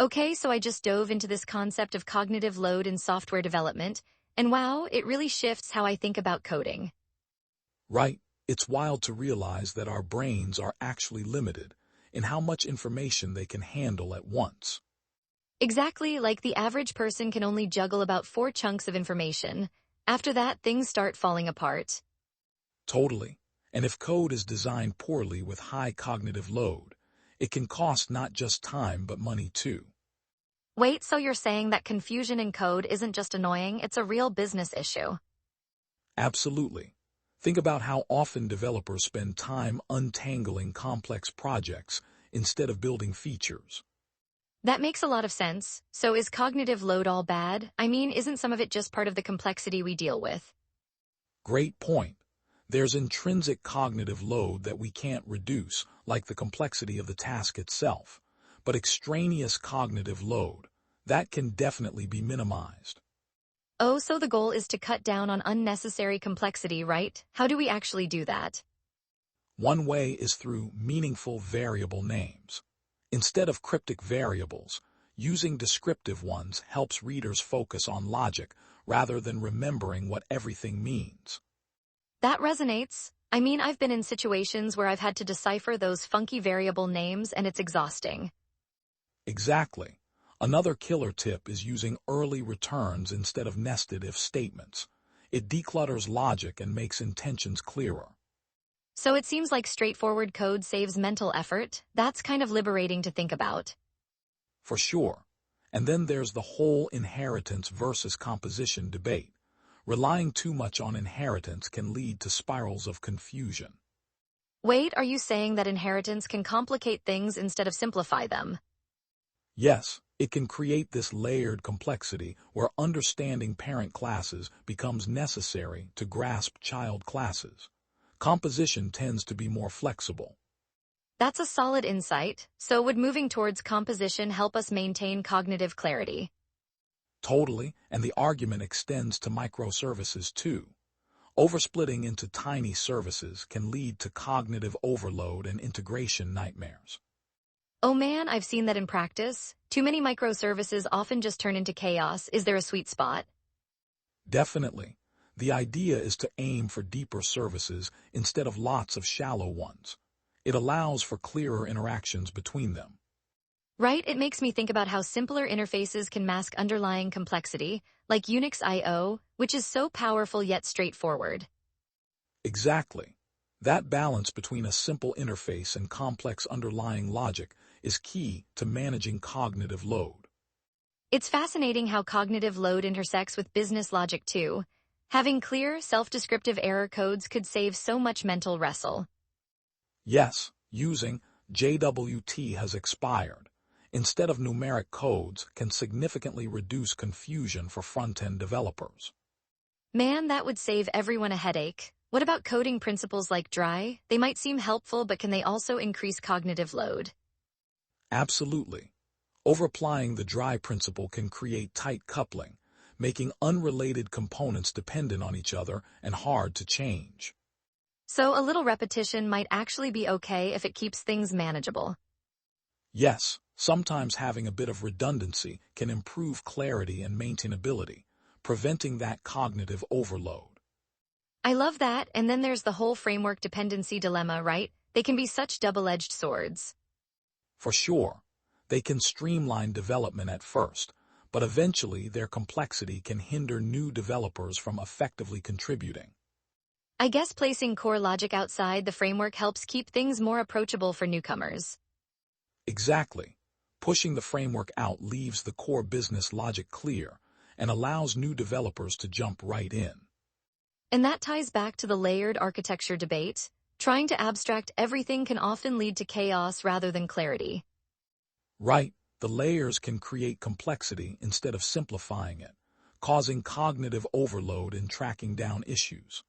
Okay, so I just dove into this concept of cognitive load in software development, and wow, it really shifts how I think about coding. Right? It's wild to realize that our brains are actually limited in how much information they can handle at once. Exactly, like the average person can only juggle about 4 chunks of information. After that, things start falling apart. Totally. And if code is designed poorly with high cognitive load, it can cost not just time but money too. Wait, so you're saying that confusion in code isn't just annoying, it's a real business issue? Absolutely. Think about how often developers spend time untangling complex projects instead of building features. That makes a lot of sense. So is cognitive load all bad? I mean, isn't some of it just part of the complexity we deal with? Great point. There's intrinsic cognitive load that we can't reduce, like the complexity of the task itself. But extraneous cognitive load, that can definitely be minimized. Oh, so the goal is to cut down on unnecessary complexity, right? How do we actually do that? One way is through meaningful variable names. Instead of cryptic variables, using descriptive ones helps readers focus on logic rather than remembering what everything means. That resonates. I mean, I've been in situations where I've had to decipher those funky variable names and it's exhausting. Exactly. Another killer tip is using early returns instead of nested if statements. It declutters logic and makes intentions clearer. So it seems like straightforward code saves mental effort. That's kind of liberating to think about. For sure. And then there's the whole inheritance versus composition debate. Relying too much on inheritance can lead to spirals of confusion. Wait, are you saying that inheritance can complicate things instead of simplify them? Yes, it can create this layered complexity where understanding parent classes becomes necessary to grasp child classes. Composition tends to be more flexible. That's a solid insight. So would moving towards composition help us maintain cognitive clarity? Totally, and the argument extends to microservices too. Oversplitting into tiny services can lead to cognitive overload and integration nightmares. Oh man, I've seen that in practice. Too many microservices often just turn into chaos. Is there a sweet spot? Definitely. The idea is to aim for deeper services instead of lots of shallow ones. It allows for clearer interactions between them. Right, it makes me think about how simpler interfaces can mask underlying complexity, like Unix I/O, which is so powerful yet straightforward. Exactly. That balance between a simple interface and complex underlying logic is key to managing cognitive load. It's fascinating how cognitive load intersects with business logic too. Having clear, self-descriptive error codes could save so much mental wrestle. Yes, using JWT has expired. Instead of numeric codes can significantly reduce confusion for front-end developers. Man, that would save everyone a headache. What about coding principles like dry? They might seem helpful, but can they also increase cognitive load? Absolutely. Overapplying the dry principle can create tight coupling, making unrelated components dependent on each other and hard to change. So a little repetition might actually be okay if it keeps things manageable. Yes, sometimes having a bit of redundancy can improve clarity and maintainability, preventing that cognitive overload. I love that, and then there's the whole framework dependency dilemma, right? They can be such double-edged swords. For sure, they can streamline development at first, but eventually their complexity can hinder new developers from effectively contributing. I guess placing core logic outside the framework helps keep things more approachable for newcomers. Exactly. Pushing the framework out leaves the core business logic clear and allows new developers to jump right in. And that ties back to the layered architecture debate. Trying to abstract everything can often lead to chaos rather than clarity. Right, the layers can create complexity instead of simplifying it, causing cognitive overload in tracking down issues.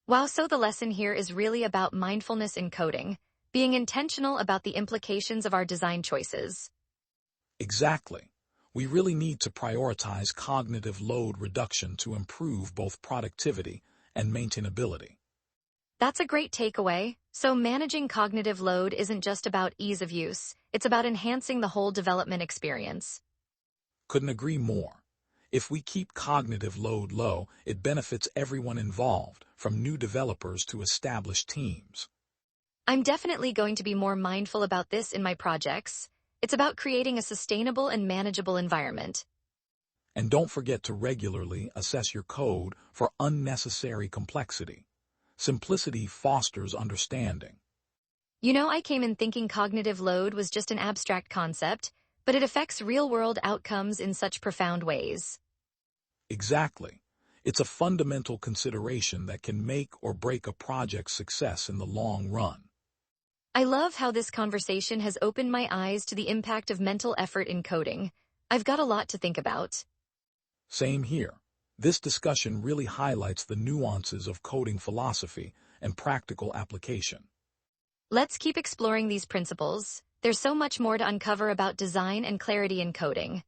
Wow, so the lesson here is really about mindfulness in coding, being intentional about the implications of our design choices. Exactly. We really need to prioritize cognitive load reduction to improve both productivity and maintainability. That's a great takeaway. So managing cognitive load isn't just about ease of use, it's about enhancing the whole development experience. Couldn't agree more. If we keep cognitive load low, it benefits everyone involved, from new developers to established teams. I'm definitely going to be more mindful about this in my projects. It's about creating a sustainable and manageable environment. And don't forget to regularly assess your code for unnecessary complexity. Simplicity fosters understanding. I came in thinking cognitive load was just an abstract concept, but it affects real-world outcomes in such profound ways. Exactly. It's a fundamental consideration that can make or break a project's success in the long run. I love how this conversation has opened my eyes to the impact of mental effort in coding. I've got a lot to think about. Same here. This discussion really highlights the nuances of coding philosophy and practical application. Let's keep exploring these principles. There's so much more to uncover about design and clarity in coding.